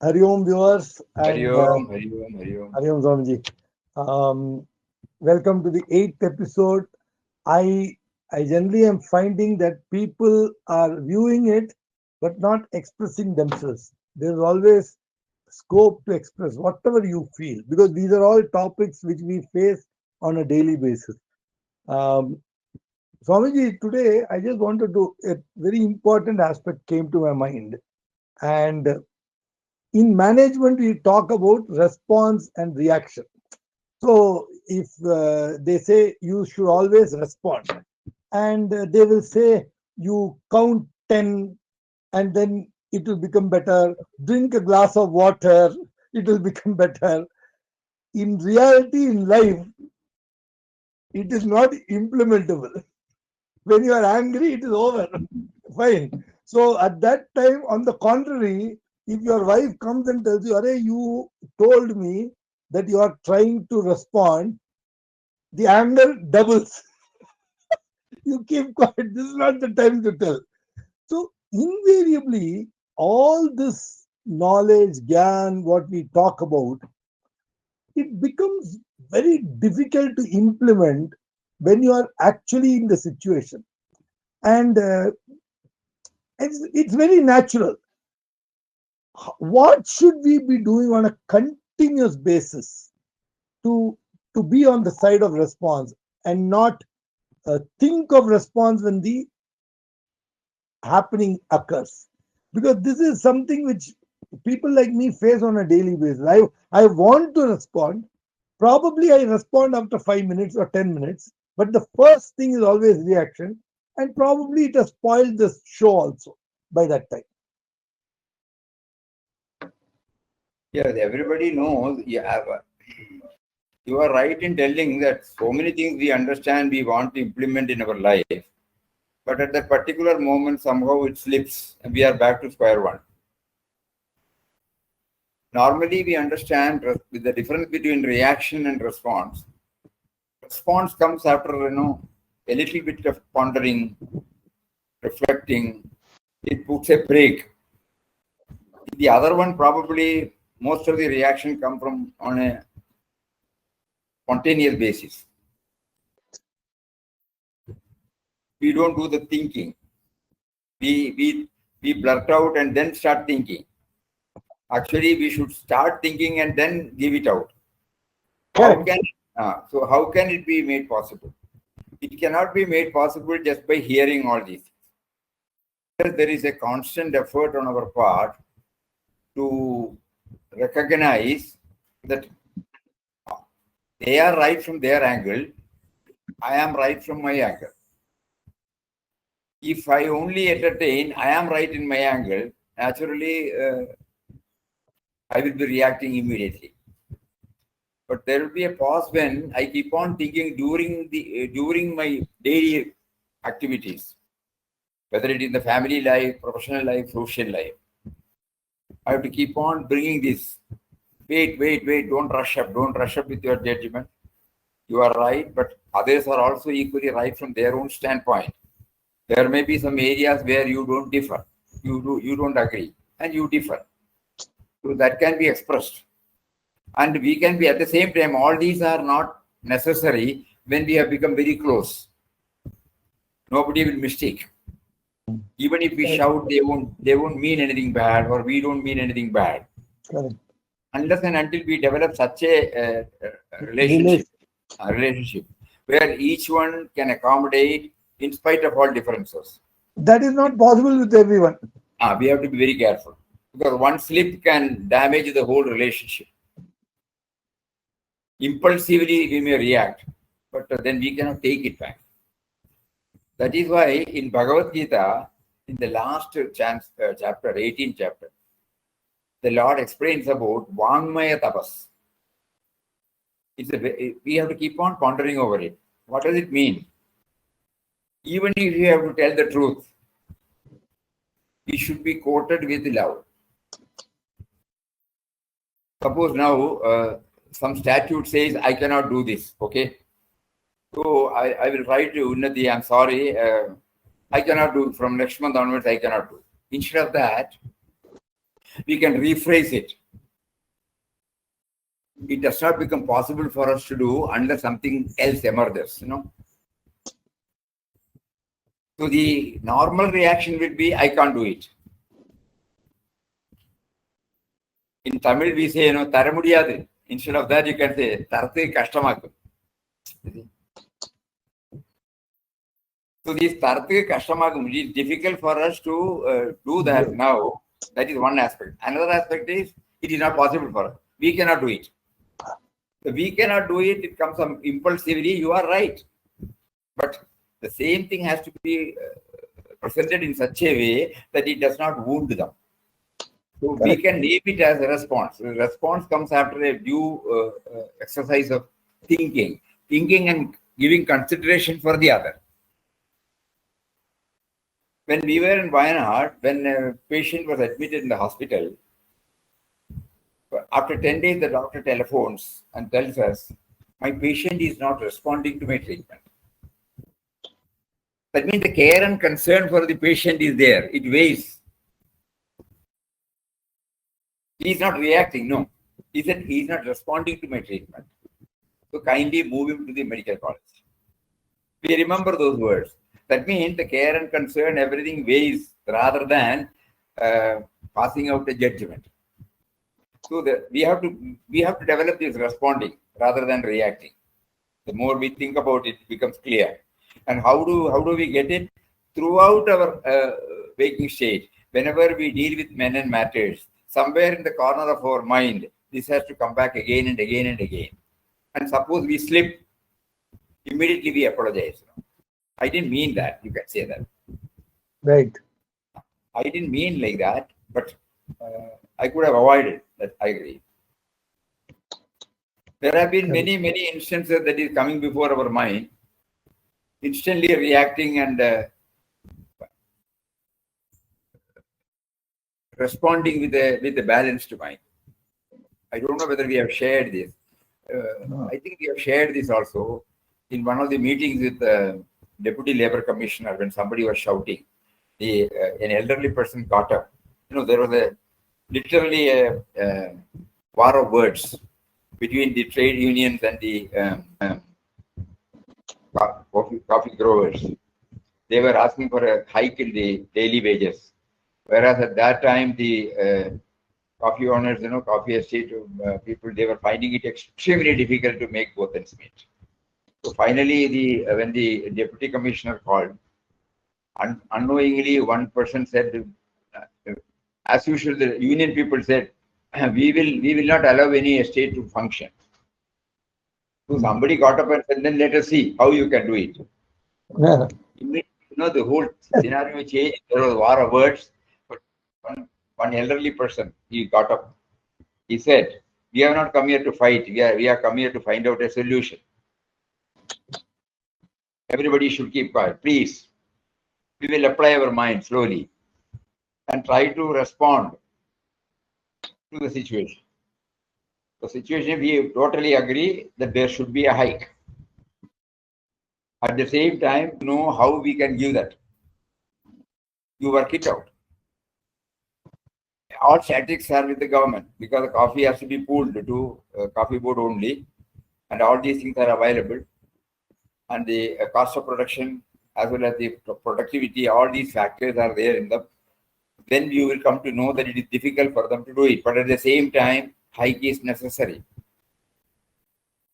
Hari Om viewers and Hari Om. Hari Om Swamiji. Um, Welcome to the eighth episode. I I generally am finding that people are viewing it but not expressing themselves. There's always scope to express whatever you feel because these are all topics which we face on a daily basis. Um, Swamiji, today I just wanted to a very important aspect came to my mind, and in management we talk about response and reaction. So if they say you should always respond, and they will say you count 10 and then it will become better, drink a glass of water, it will become better. In reality, in life, it is not implementable. When you are angry, it is over. Fine. So at that time, on the contrary, if your wife comes and tells you, Arey, you told me that you are trying to respond, the anger doubles. You keep quiet. This is not the time to tell. So invariably, all this knowledge, gyan, what we talk about, it becomes very difficult to implement when you are actually in the situation. And it's very natural. What should we be doing on a continuous basis to be on the side of response and not think of response when the happening occurs? Because this is something which people like me face on a daily basis. I want to respond. Probably I respond after 5 minutes or 10 minutes, but the first thing is always reaction, and probably it has spoiled the show also by that time. Yes, everybody knows. You are right in telling that so many things we understand we want to implement in our life, but at that particular moment somehow it slips and we are back to square one. Normally we understand with the difference between reaction and response. Response comes after a little bit of pondering, reflecting. It puts a break. The other one probably most of the reaction come from on a spontaneous basis. We don't do the thinking. We blurt out and then start thinking. Actually, we should start thinking and then give it out. How Correct. can how can it be made possible? It cannot be made possible just by hearing all these things. There is a constant effort on our part to recognize that they are right from their angle, I am right from my angle. If I only entertain, I am right in my angle, naturally, I will be reacting immediately. But there will be a pause when I keep on thinking during my daily activities, whether it is the family life, professional life, social life. I have to keep on bringing this. Wait, don't rush up with your judgment. You are right, but others are also equally right from their own standpoint. There may be some areas where you don't differ, you don't agree, and you differ. So that can be expressed, and we can be at the same time. All these are not necessary when we have become very close. Nobody will mistake. Even if we Correct. shout, they won't mean anything bad, or we don't mean anything bad, Correct. unless and until we develop such a relationship, Relation. a relationship where each one can accommodate in spite of all differences. That is not possible with everyone. We have to be very careful because one slip can damage the whole relationship. Impulsively, we may react, but then we cannot take it back. That is why in Bhagavad Gita, in the last chapter, 18th chapter, the Lord explains about Vangmaya Tapas. We have to keep on pondering over it. What does it mean? Even if you have to tell the truth, we should be quoted with love. Suppose now some statute says I cannot do this, okay? So I will write to Unnati, I'm sorry, I cannot do from next month onwards, I cannot do. Instead of that, we can rephrase it. It does not become possible for us to do unless something else emerges, So the normal reaction will be, I can't do it. In Tamil, we say, tara mudiyadu. Instead of that, you can say, tarathu kashtamakkum. So this tarathu kashtamakkum, it is difficult for us to do that now. That is one aspect. Another aspect is, it is not possible for us. We cannot do it. So we cannot do it. It comes from impulsively. You are right. But the same thing has to be presented in such a way that it does not wound them. So we can name it as a response. The response comes after a due exercise of thinking and giving consideration for the other. When we were in Wayanad, when a patient was admitted in the hospital, after 10 days, the doctor telephones and tells us, my patient is not responding to my treatment. That means the care and concern for the patient is there. It weighs. He is not reacting. No. He said he is not responding to my treatment. So kindly move him to the medical college. We remember those words. That means the care and concern, everything weighs rather than passing out a judgment. So we have to develop this responding rather than reacting. The more we think about it, it becomes clear. And how do we get it? Throughout our waking state, whenever we deal with men and matters, somewhere in the corner of our mind, this has to come back again and again and again. And suppose we slip, immediately we apologize. I didn't mean that. You can say that. Right. I didn't mean like that, but I could have avoided that. I agree. There have been many instances that is coming before our mind, instantly reacting and responding with a balanced mind. I don't know whether we have shared this. No. I think we have shared this also in one of the meetings with the Deputy Labour Commissioner when somebody was shouting. An elderly person got up. There was literally a war of words between the trade unions and the coffee growers. They were asking for a hike in the daily wages. Whereas at that time, the coffee owners, coffee estate people, they were finding it extremely difficult to make both ends meet. So finally, when the deputy commissioner called, unknowingly, one person said, as usual, the union people said, we will not allow any estate to function. So somebody got up and said, then let us see how you can do it. Yeah. The whole scenario changed. There was a war of words. But one elderly person, he got up. He said, we have not come here to fight. We are come here to find out a solution. Everybody should keep quiet. Please. We will apply our mind slowly and try to respond to the situation. The situation, we totally agree that there should be a hike. At the same time, know how we can give that. You work it out. All statistics are with the government because the coffee has to be pooled to coffee board only, and all these things are available. And the cost of production as well as the productivity, all these factors are there in the. Then you will come to know that it is difficult for them to do it, but at the same time, hike is necessary.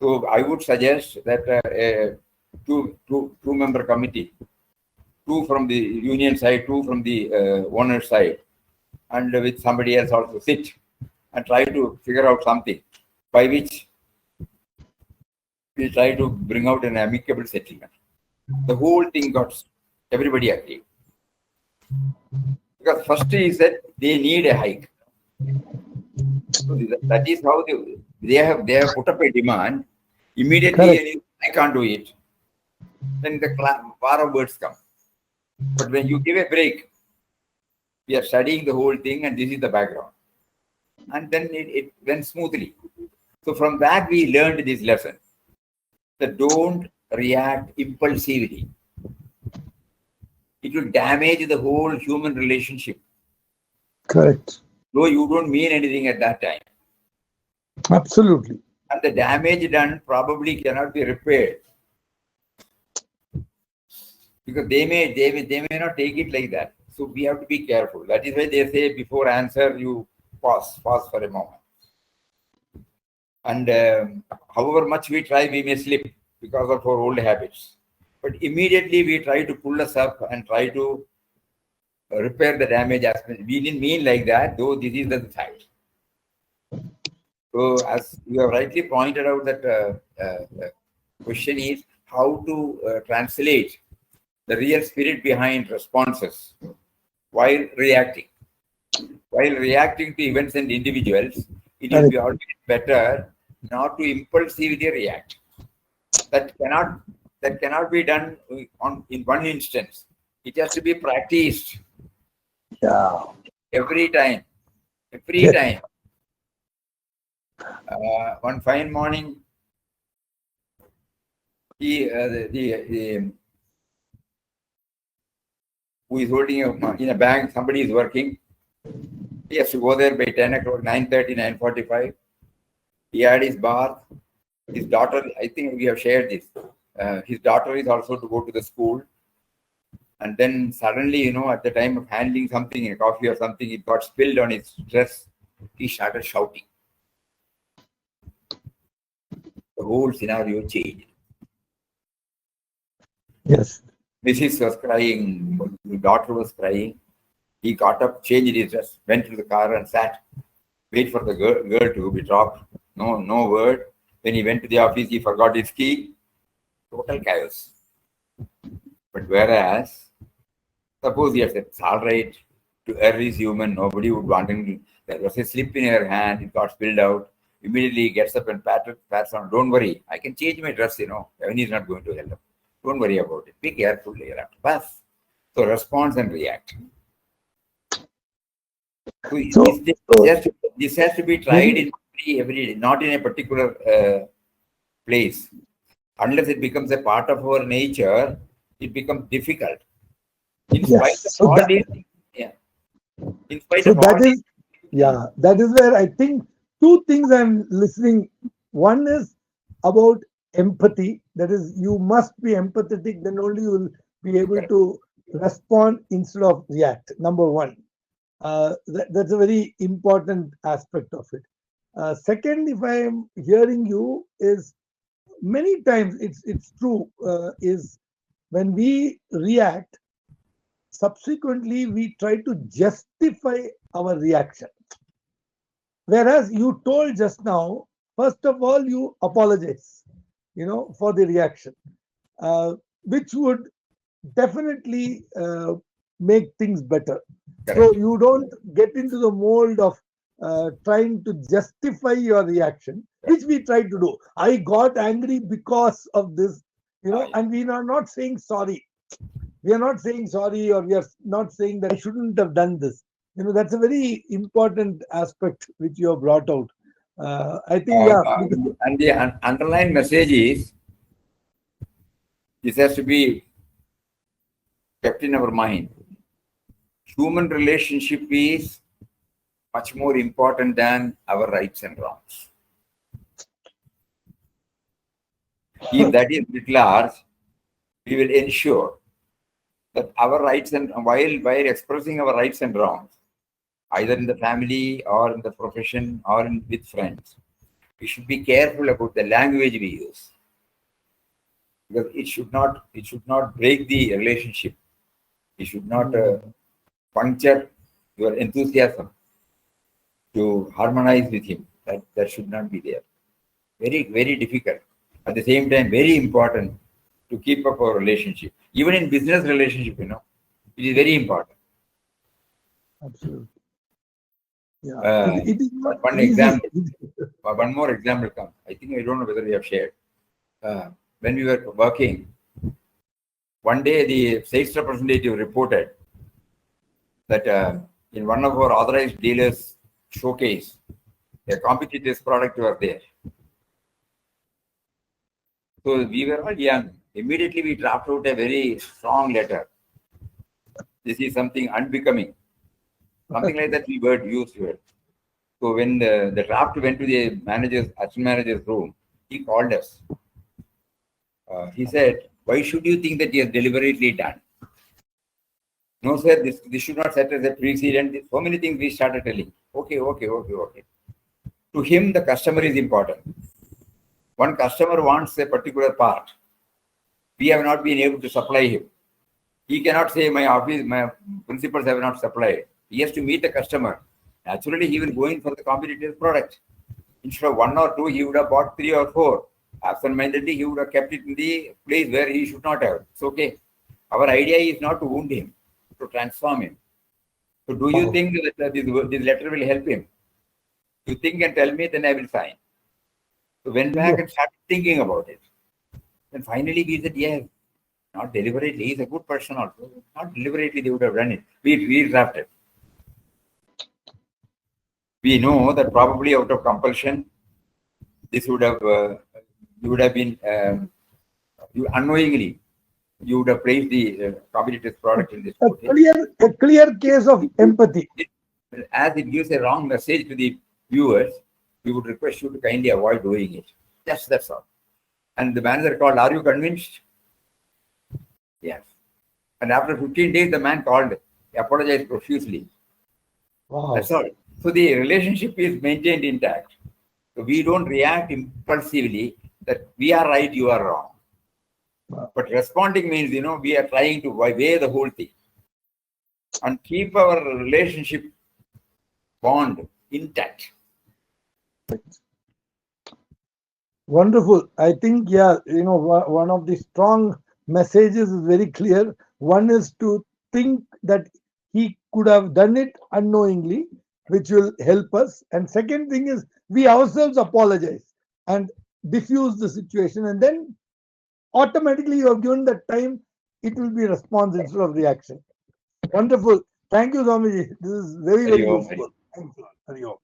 So I would suggest that a two-member committee, two from the union side, two from the owner side, and with somebody else also sit and try to figure out something by which we try to bring out an amicable settlement. The whole thing got everybody agreed. Because first is that they need a hike. So that is how they have put up a demand. Immediately, I can't do it. Then the war of words come. But when you give a break, we are studying the whole thing, and this is the background. And then it went smoothly. So from that, we learned this lesson. That don't react impulsively. It will damage the whole human relationship. Correct. though you don't mean anything at that time. Absolutely. And the damage done probably cannot be repaired because they may not take it like that. So we have to be careful. That is why they say before answer you pause for a moment. And however much we try, we may slip because of our old habits. But immediately we try to pull us up and try to repair the damage. As we didn't mean like that, though this is the fact. So as you have rightly pointed out, that question is how to translate the real spirit behind responses while reacting. While reacting to events and individuals, it will be Correct. always better not to impulsively react. That cannot be done in one instance. It has to be practiced Yeah. every time. Every Yes. time. One fine morning, the who is holding in a bank, somebody is working. He has to go there by 10 o'clock, 9:30, 9:45. He had his bath. His daughter, I think we have shared this. His daughter is also to go to the school. And then suddenly, at the time of handling something, a coffee or something, it got spilled on his dress. He started shouting. The whole scenario changed. Yes. Mrs. was crying. The daughter was crying. He got up, changed his dress, went to the car and sat. Wait for the girl to be dropped. No word. When he went to the office, he forgot his key. Total chaos. But whereas, suppose he had said, it's all right, to err is human, nobody would want him. There was a slip in her hand, it got spilled out. Immediately he gets up and pats on, don't worry, I can change my dress, Heaven is not going to help. Don't worry about it. Be careful, you'll have to pass. So response and react. So So, this has to be tried in every day, not in a particular place. Unless it becomes a part of our nature, it becomes difficult. In spite yes. of all these things, yeah. In spite So of all that these is, yeah, that is where I think two things I'm listening. One is about empathy. That is, you must be empathetic, then only you will be able correct. to respond instead of react. Number one. That's a very important aspect of it. Second, if I am hearing you, is many times it's true, is when we react, subsequently we try to justify our reaction. Whereas you told just now, first of all, you apologize, for the reaction, which would definitely make things better. So Correct. you don't get into the mold of trying to justify your reaction, Correct. which we try to do. I got angry because of this, Yeah. and we are not saying sorry. We are not saying sorry, or we are not saying that I shouldn't have done this. That's a very important aspect which you have brought out. I think, yeah, because, And the underlying message is this has to be kept in our mind. Human relationship is much more important than our rights and wrongs. If that is writ large, we will ensure that our rights and while expressing our rights and wrongs, either in the family or in the profession or with friends, we should be careful about the language we use because it should not break the relationship. It should not puncture your enthusiasm to harmonize with him. That should not be there. Very, very difficult. At the same time, very important to keep up our relationship. Even in business relationship, it is very important. absolutely, yeah, Uh, it is not one easy. example, one more example comes. I think I don't know whether we have shared. When we were working, one day the sales representative reported that in one of our authorized dealers showcase, a competitor's product were there. So we were all young. Immediately we draft out a very strong letter. This is something unbecoming. Something like that we word used here. So when the draft went to the assistant manager's room, he called us. He said, "Why should you think that he has deliberately done? No, sir, this should not set as a precedent." So many things we started telling. Okay, okay, okay, okay. To him, the customer is important. One customer wants a particular part. We have not been able to supply him. He cannot say my principals have not supplied. He has to meet the customer. Naturally, he will go in for the competitive product. Instead of one or two, he would have bought three or four. Absent-mindedly, he would have kept it in the place where he should not have. It's okay. Our idea is not to wound him, to transform him. So do you Wow. think that this letter will help him? You think and tell me, then I will sign. So went back Brilliant. and started thinking about it. And finally we said, yes, not deliberately. He's a good person also. Not deliberately they would have done it. We redrafted. We know that probably out of compulsion, this would have you would have been you unknowingly you would have placed the competitor's product in this quotation. A clear case of empathy. As it gives a wrong message to the viewers, we would request you to kindly avoid doing it. That's all. And the manager called, "Are you convinced?" Yes. And after 15 days, the man called, apologized profusely. Wow. That's all. So the relationship is maintained intact. So we don't react impulsively that we are right, you are wrong. But responding means, we are trying to weigh the whole thing and keep our relationship bond intact. Wonderful. I think, yeah, one of the strong messages is very clear. One is to think that he could have done it unknowingly, which will help us. And second thing is we ourselves apologize and diffuse the situation. And then automatically you have given that time, it will be response instead of reaction. Wonderful. Thank you, Swamiji. This is very, Hari very Om, Hari useful. Thanks a lot. Hari Om.